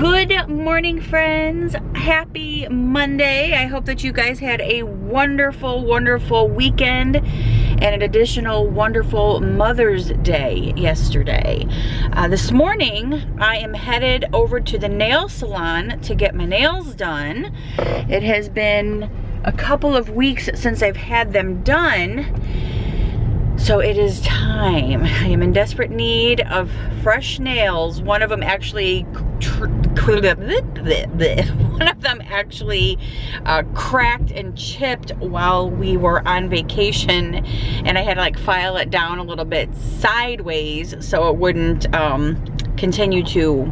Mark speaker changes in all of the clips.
Speaker 1: Good morning, friends. Happy Monday. I hope that you guys had a wonderful, wonderful weekend and an additional wonderful Mother's Day yesterday. This morning, I am headed over to the nail salon to get my nails done. It has been a couple of weeks since I've had them done. So it is time. I am in desperate need of fresh nails. One of them actually cracked and chipped while we were on vacation, and I had to like file it down a little bit sideways so it wouldn't continue to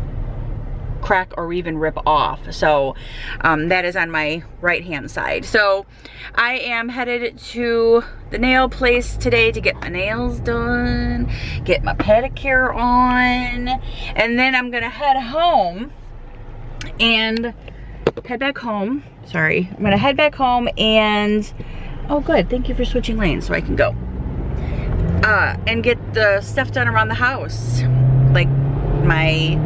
Speaker 1: crack or even rip off. So that is on my right hand side. So I am headed to the nail place today to get my nails done, get my pedicure on, and then I'm gonna head home and head back home. Sorry, I'm gonna head back home and oh good, thank you for switching lanes so I can go and get the stuff done around the house, like my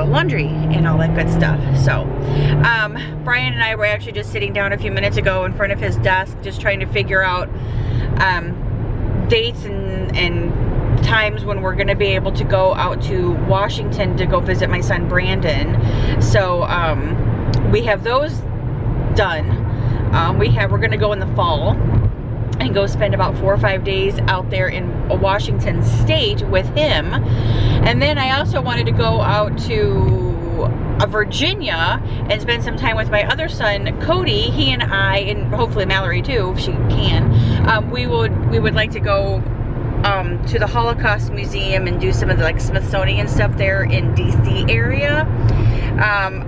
Speaker 1: laundry and all that good stuff. So Brian and I were actually just sitting down a few minutes ago in front of his desk just trying to figure out dates and times when we're going to be able to go out to Washington to go visit my son Brandon. So we have those done. We're going to go in the fall and go spend about 4 or 5 days out there in Washington State with him. And then I also wanted to go out to Virginia and spend some time with my other son Cody. He and I, and hopefully Mallory too if she can, we would like to go to the Holocaust Museum and do some of the like Smithsonian stuff there in DC area.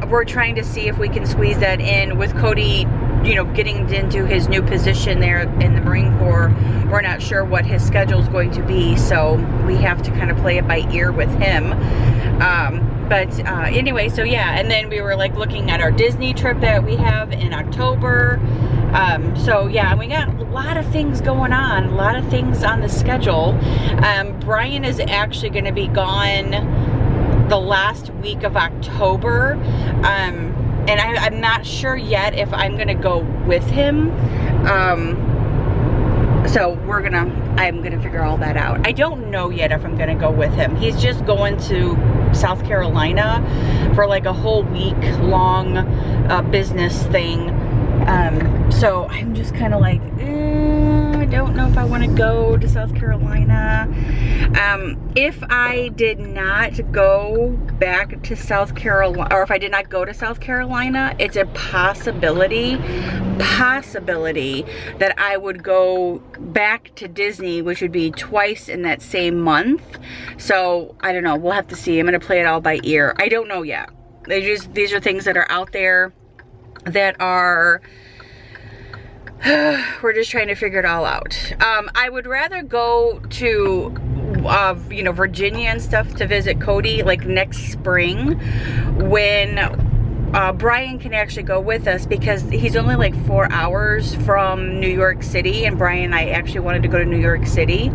Speaker 1: We're trying to see if we can squeeze that in with Cody, you know, getting into his new position there in the Marine Corps. We're not sure what his schedule is going to be, so we have to kind of play it by ear with him. Anyway, so yeah, and then we were like looking at our Disney trip that we have in October. So yeah, we got a lot of things going on, a lot of things on the schedule. Brian is actually going to be gone the last week of October. And I'm not sure yet if I'm gonna go with him. So I'm gonna figure all that out. I don't know yet if I'm gonna go with him. He's just going to South Carolina for like a whole week long business thing. So I'm just kind of like, I don't know if I want to go to South Carolina. If I did not go back to South Carolina, or if I did not go to South Carolina, it's a possibility that I would go back to Disney, which would be twice in that same month. So I don't know, we'll have to see. I'm gonna play it all by ear. I don't know yet. These are things that are out there that are we're just trying to figure it all out. I would rather go to you know, Virginia and stuff to visit Cody like next spring when Brian can actually go with us, because he's only like 4 hours from New York City, and Brian and I actually wanted to go to New York City.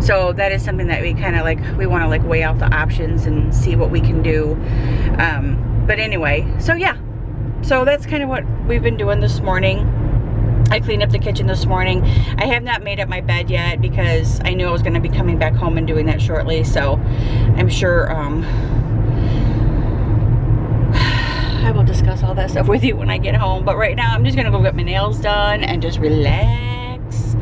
Speaker 1: So that is something that we kind of like, we want to like weigh out the options and see what we can do. But anyway, so yeah, so that's kind of what we've been doing this morning. I cleaned up the kitchen this morning. I have not made up my bed yet because I knew I was going to be coming back home and doing that shortly. So I'm sure I will discuss all that stuff with you when I get home. But right now I'm just going to go get my nails done and just relax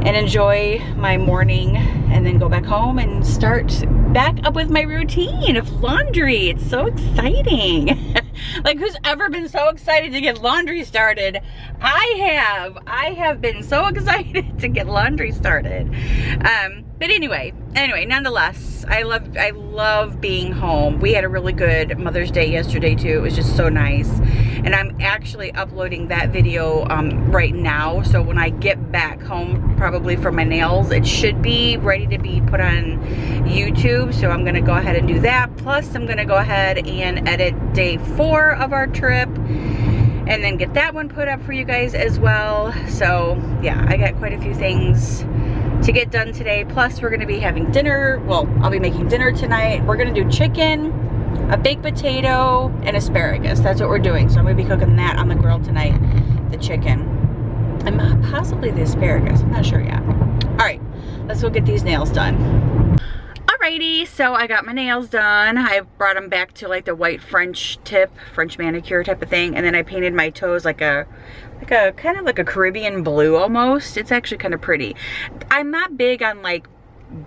Speaker 1: and enjoy my morning, and then go back home and start back up with my routine of laundry. It's so exciting. Like, who's ever been so excited to get laundry started? I have been so excited to get laundry started. But anyway, nonetheless, I love being home. We had a really good Mother's Day yesterday too. It was just so nice. And I'm actually uploading that video right now. So when I get back home, probably for my nails, it should be ready to be put on YouTube. So I'm gonna go ahead and do that. Plus I'm gonna go ahead and edit day 4 of our trip, and then get that one put up for you guys as well. So yeah, I got quite a few things to get done today. Plus we're gonna be having dinner. Well, I'll be making dinner tonight. We're gonna do chicken a baked potato and asparagus. That's what we're doing. So I'm gonna be cooking that on the grill tonight, the chicken, and possibly the asparagus. I'm not sure yet. All right, let's go get these nails done. Alrighty, so I got my nails done. I brought them back to like the white French tip, French manicure type of thing, and then I painted my toes like a kind of like a Caribbean blue almost. It's actually kind of pretty. I'm not big on like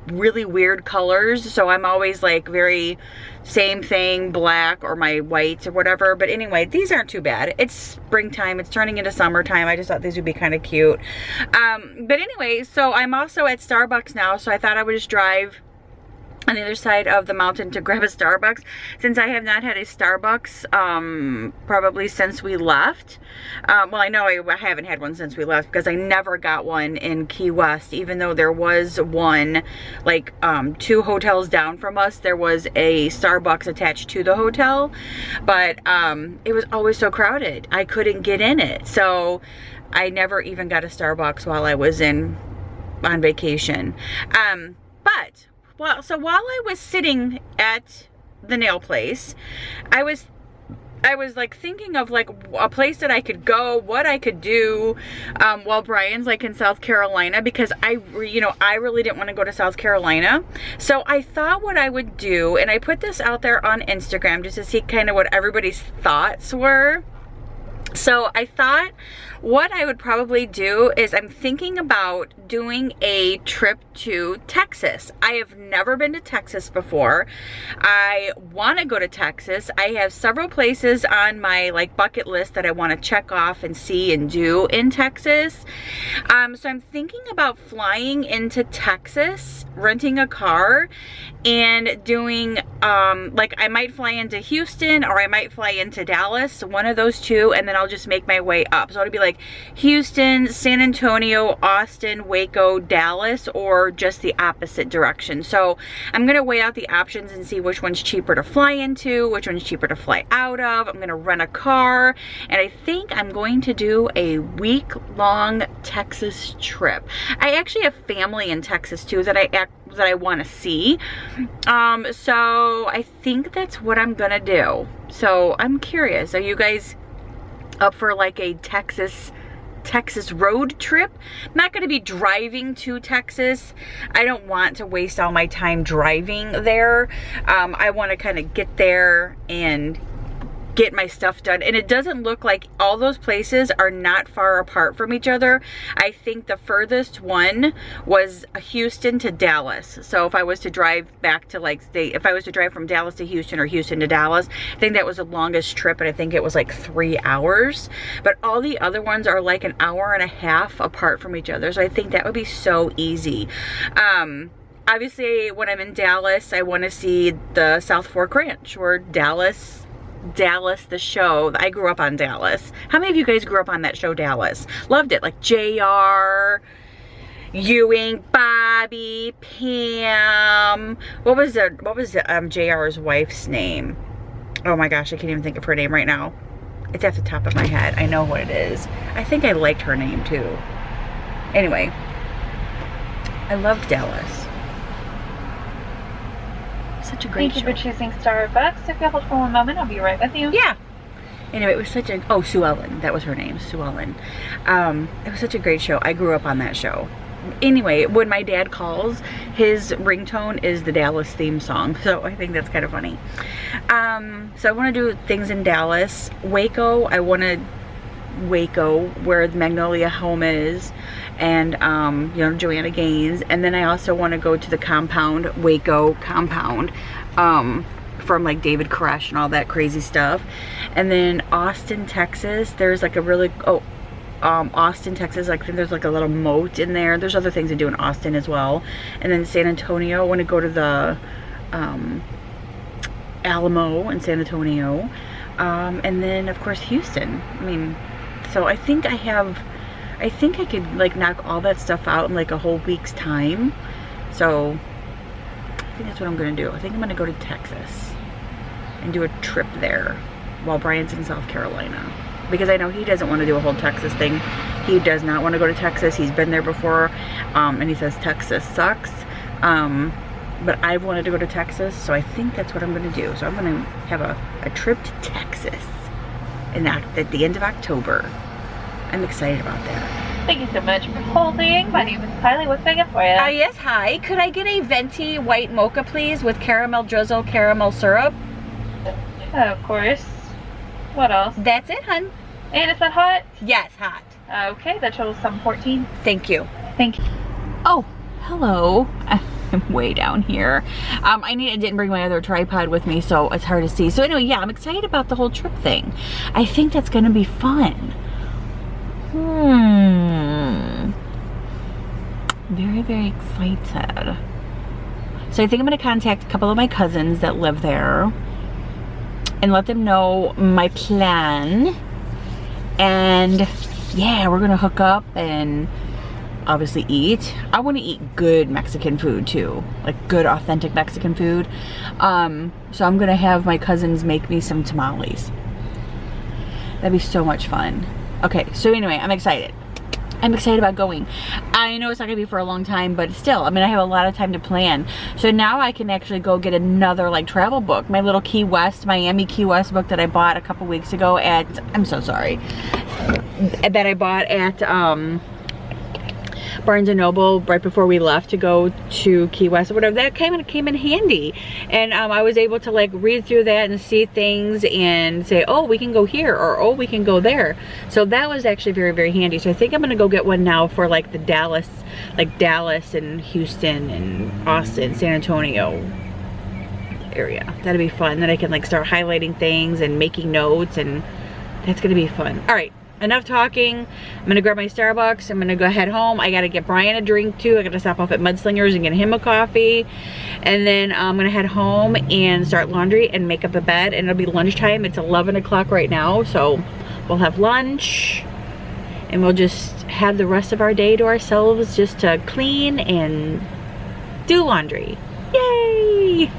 Speaker 1: really weird colors, so I'm always like very same thing, black or my whites or whatever. But anyway, these aren't too bad. It's springtime, it's turning into summertime. I just thought these would be kind of cute. But anyway, so I'm also at Starbucks now, so I thought I would just drive on the other side of the mountain to grab a Starbucks, since I have not had a Starbucks probably since we left. Well, I know I haven't had one since we left, because I never got one in Key West, even though there was one like 2 hotels down from us. There was a Starbucks attached to the hotel, but it was always so crowded. I couldn't get in it, so I never even got a Starbucks while I was on vacation. Well, so while I was sitting at the nail place, I was like thinking of like a place that I could go, what I could do while Brian's like in South Carolina, because I really didn't want to go to South Carolina. So I thought what I would do, and I put this out there on Instagram just to see kind of what everybody's thoughts were. So I thought what I would probably do is I'm thinking about doing a trip to Texas. I have never been to Texas before. I want to go to Texas. I have several places on my like bucket list that I want to check off and see and do in Texas. So I'm thinking about flying into Texas, renting a car, and doing like I might fly into Houston or I might fly into Dallas, one of those two, and then I'll just make my way up. So it'll be like Houston, San Antonio, Austin, Waco, Dallas, or just the opposite direction. So I'm gonna weigh out the options and see which one's cheaper to fly into, which one's cheaper to fly out of. I'm gonna rent a car, and I think I'm going to do a week-long Texas trip. I actually have family in Texas too that I want to see. So I think that's what I'm gonna do. So I'm curious, are you guys up for like a Texas road trip? I'm not going to be driving to Texas. I don't want to waste all my time driving there. I want to kind of get there and get my stuff done. And it doesn't look like all those places are not far apart from each other. I think the furthest one was Houston to Dallas. So if I was to drive back to like if I was to drive from Dallas to Houston or Houston to Dallas, I think that was the longest trip, and I think it was like 3 hours. But all the other ones are like an hour and a half apart from each other. So I think that would be so easy. Obviously when I'm in Dallas, I want to see the South Fork Ranch, or Dallas the show. I grew up on Dallas. How many of you guys grew up on that show Dallas? Loved it. Like JR, Ewing, Bobby, Pam. What was JR's wife's name? Oh my gosh, I can't even think of her name right now. It's at the top of my head. I know what it is. I think I liked her name too. Anyway, I loved Dallas. Such a great show.
Speaker 2: Thank you for choosing Starbucks. If you'll hold for one moment, I'll be right with you.
Speaker 1: Yeah. Anyway, it was such a, oh, Sue Ellen. That was her name, Sue Ellen. It was such a great show. I grew up on that show. Anyway, when my dad calls, his ringtone is the Dallas theme song. So I think that's kind of funny. So I want to do things in Dallas. Waco, I want to Waco, where the Magnolia home is, and you know, Joanna Gaines. And then I also want to go to the compound, Waco compound, from like David Koresh and all that crazy stuff. And then Austin, Texas, there's like a really, Austin, Texas, like, I think there's like a little moat in there. There's other things to do in Austin as well. And then San Antonio, I want to go to the Alamo in San Antonio. And then of course Houston. I mean, so I think I could like knock all that stuff out in like a whole week's time. So I think that's what I'm gonna do. I think I'm gonna go to Texas and do a trip there while Brian's in South Carolina, because I know he doesn't want to do a whole Texas thing. He does not want to go to Texas. He's been there before, and he says Texas sucks. but I've wanted to go to Texas, so I think that's what I'm gonna do. So I'm gonna have a trip to Texas at the end of October. I'm excited about that.
Speaker 2: Thank you so much for holding. My name is Kylie. What can I get for you?
Speaker 1: Yes, hi. Could I get a venti white mocha, please, with caramel drizzle, caramel syrup?
Speaker 2: Of course. What else?
Speaker 1: That's it, hun.
Speaker 2: And is that hot?
Speaker 1: Yes, hot.
Speaker 2: Okay, that totals $7.14.
Speaker 1: Thank you.
Speaker 2: Thank you.
Speaker 1: Oh, hello. I'm way down here. I didn't bring my other tripod with me, so it's hard to see. So anyway, yeah, I'm excited about the whole trip thing. I think that's gonna be fun. Very, very excited. So I think I'm gonna contact a couple of my cousins that live there and let them know my plan. And yeah, we're gonna hook up and obviously eat. I want to eat good Mexican food too, like good authentic Mexican food. So I'm gonna have my cousins make me some tamales. That'd be so much fun. Okay, so anyway, I'm excited. I'm excited about going. I know it's not gonna be for a long time, but still, I mean, I have a lot of time to plan. So now I can actually go get another like travel book, my little Key West, Miami Key West book that I bought a couple weeks ago at, I'm so sorry, that I bought at Barnes & Noble right before we left to go to Key West or whatever. That came in handy, and I was able to like read through that and see things and say, oh, we can go here, or oh, we can go there. So that was actually very, very handy. So I think I'm gonna go get one now for like the Dallas and Houston and Austin, San Antonio area. That'd be fun. Then I can like start highlighting things and making notes, and that's gonna be fun. All right. Enough talking. I'm gonna grab my Starbucks. I'm gonna go head home. I gotta get Brian a drink too. I gotta stop off at Mudslingers and get him a coffee. And then I'm gonna head home and start laundry and make up the bed. And it'll be lunchtime. It's 11 o'clock right now. So we'll have lunch and we'll just have the rest of our day to ourselves just to clean and do laundry. Yay!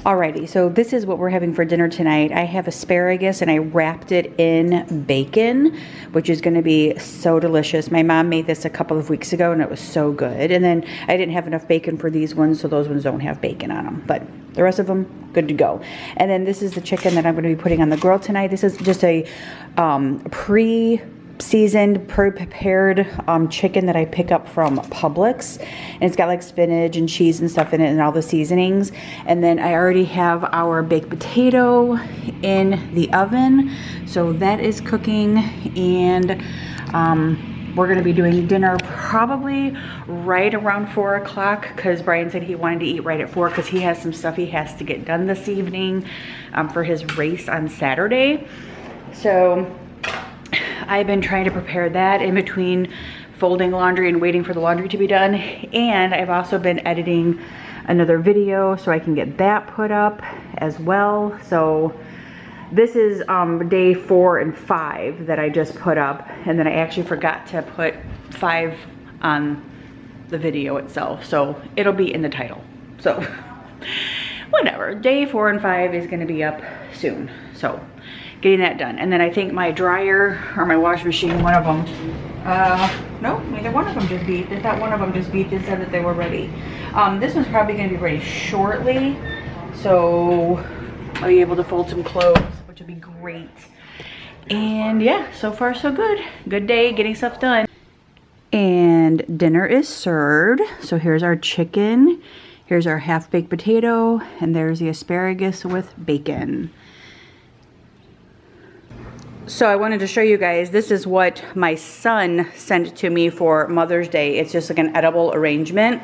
Speaker 1: Alrighty, so this is what we're having for dinner tonight. I have asparagus and I wrapped it in bacon, which is going to be so delicious. My mom made this a couple of weeks ago and it was so good. And then I didn't have enough bacon for these ones, so those ones don't have bacon on them. But the rest of them, good to go. And then this is the chicken that I'm going to be putting on the grill tonight. This is just a pre-seasoned, prepared chicken that I pick up from Publix, and it's got like spinach and cheese and stuff in it and all the seasonings. And then I already have our baked potato in the oven, so that is cooking. And we're gonna be doing dinner probably right around 4 o'clock because Brian said he wanted to eat right at 4 because he has some stuff he has to get done this evening for his race on Saturday. So I've been trying to prepare that in between folding laundry and waiting for the laundry to be done. And I've also been editing another video so I can get that put up as well. So this is day 4 and 5 that I just put up, and then I actually forgot to put 5 on the video itself, so it'll be in the title. So whatever, day 4 and 5 is gonna be up soon, so getting that done. And then I think my dryer or my wash machine, one of them, no, neither one of them just beeped. I thought one of them just beeped and said that they were ready. This one's probably gonna be ready shortly, so I'll be able to fold some clothes, which will be great. And yeah, so far so good. Good day getting stuff done. And dinner is served. So here's our chicken, here's our half-baked potato, and there's the asparagus with bacon. So I wanted to show you guys, this is what my son sent to me for Mother's Day. It's just like an edible arrangement.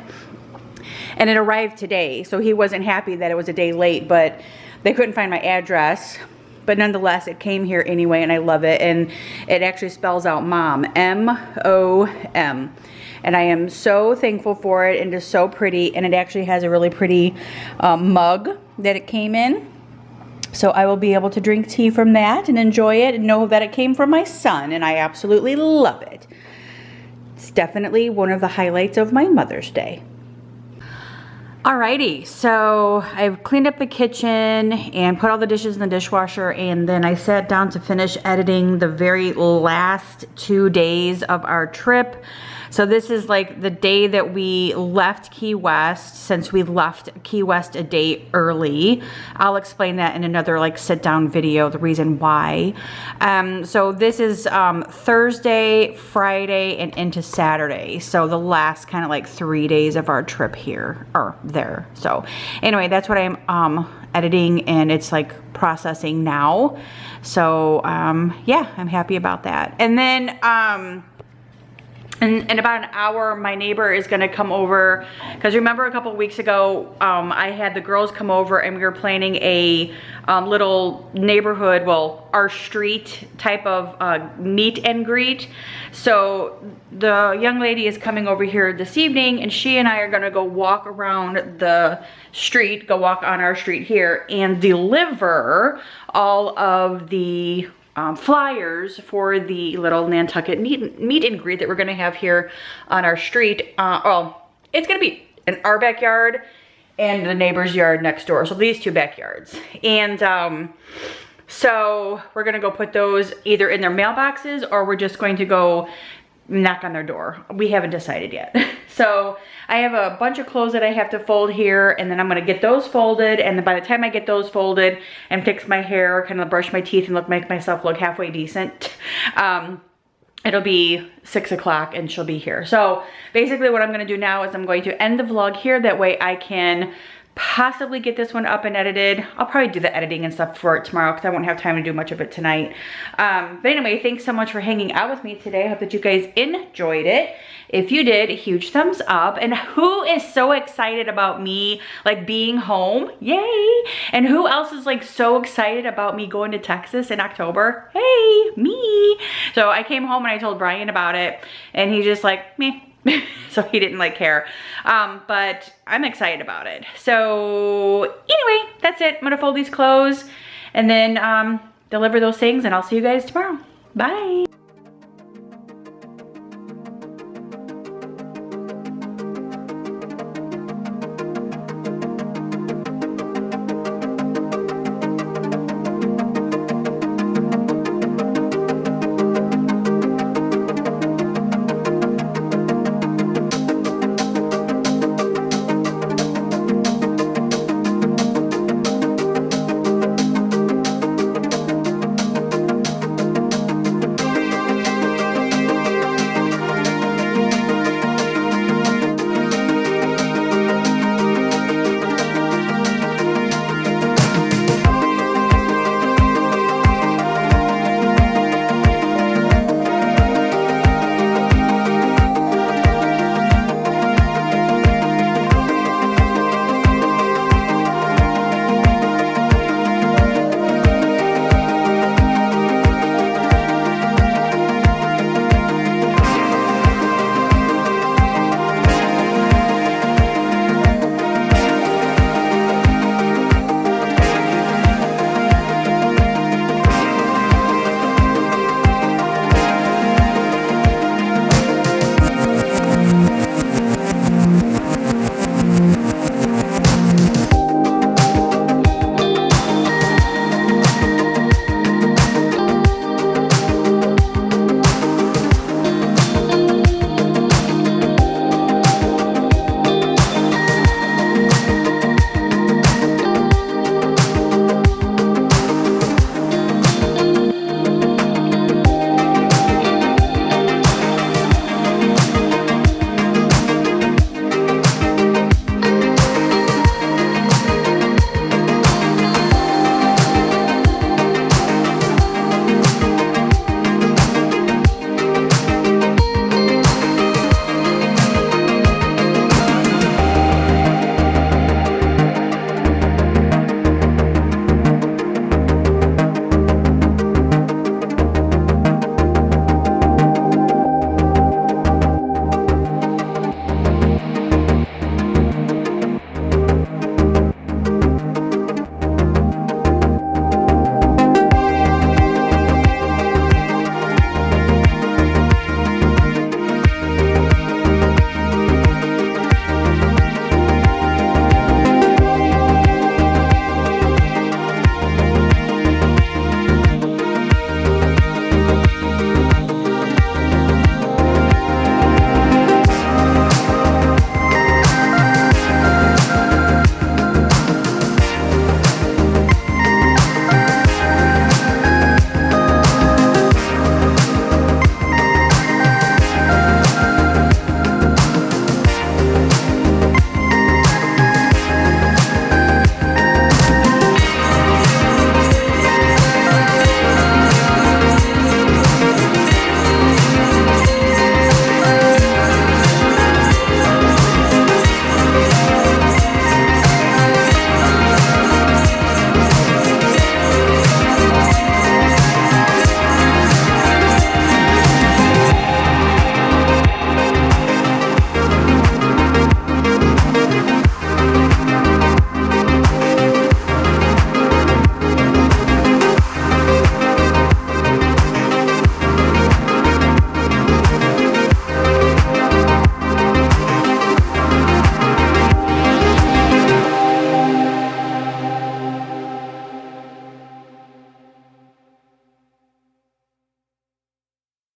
Speaker 1: And it arrived today, so he wasn't happy that it was a day late, but they couldn't find my address. But nonetheless, it came here anyway, and I love it. And it actually spells out mom, M-O-M. And I am so thankful for it, and it's so pretty. And it actually has a really pretty mug that it came in. So I will be able to drink tea from that and enjoy it and know that it came from my son, and I absolutely love it. It's definitely one of the highlights of my Mother's Day. Alrighty, so I've cleaned up the kitchen and put all the dishes in the dishwasher, and then I sat down to finish editing the very last 2 days of our trip. So this is like the day that we left Key West, since we left Key West a day early. I'll explain that in another like sit down video, the reason why. So this is Thursday, Friday, and into Saturday. So the last kind of like 3 days of our trip here, or there. So anyway, that's what I'm editing, and it's like processing now. So yeah, I'm happy about that. And then in about an hour, my neighbor is gonna come over, because remember a couple of weeks ago, I had the girls come over and we were planning a little neighborhood, well, our street type of meet and greet. So the young lady is coming over here this evening, and she and I are gonna go walk around the street, go walk on our street here, and deliver all of the flyers for the little Nantucket meet and greet that we're gonna have here on our street. Well, it's gonna be in our backyard and the neighbor's yard next door. So these 2 backyards. And so we're gonna go put those either in their mailboxes, or we're just going to go knock on their door. We haven't decided yet. So I have a bunch of clothes that I have to fold here, and then I'm gonna get those folded, and then by the time I get those folded and fix my hair, kind of brush my teeth and make myself look halfway decent, it'll be 6 o'clock and she'll be here. So basically what I'm gonna do now is I'm going to end the vlog here. That way I can possibly get this one up and edited. I'll probably do the editing and stuff for it tomorrow, because I won't have time to do much of it tonight. But anyway, thanks so much for hanging out with me today. I hope that you guys enjoyed it. If you did, a huge thumbs up. And who is so excited about me like being home? Yay! And who else is like so excited about me going to Texas in October? Hey, me! So I came home and I told Brian about it, and he's just like, meh. So he didn't like care, but I'm excited about it. So anyway, that's it. I'm gonna fold these clothes and then deliver those things, and I'll see you guys tomorrow. Bye.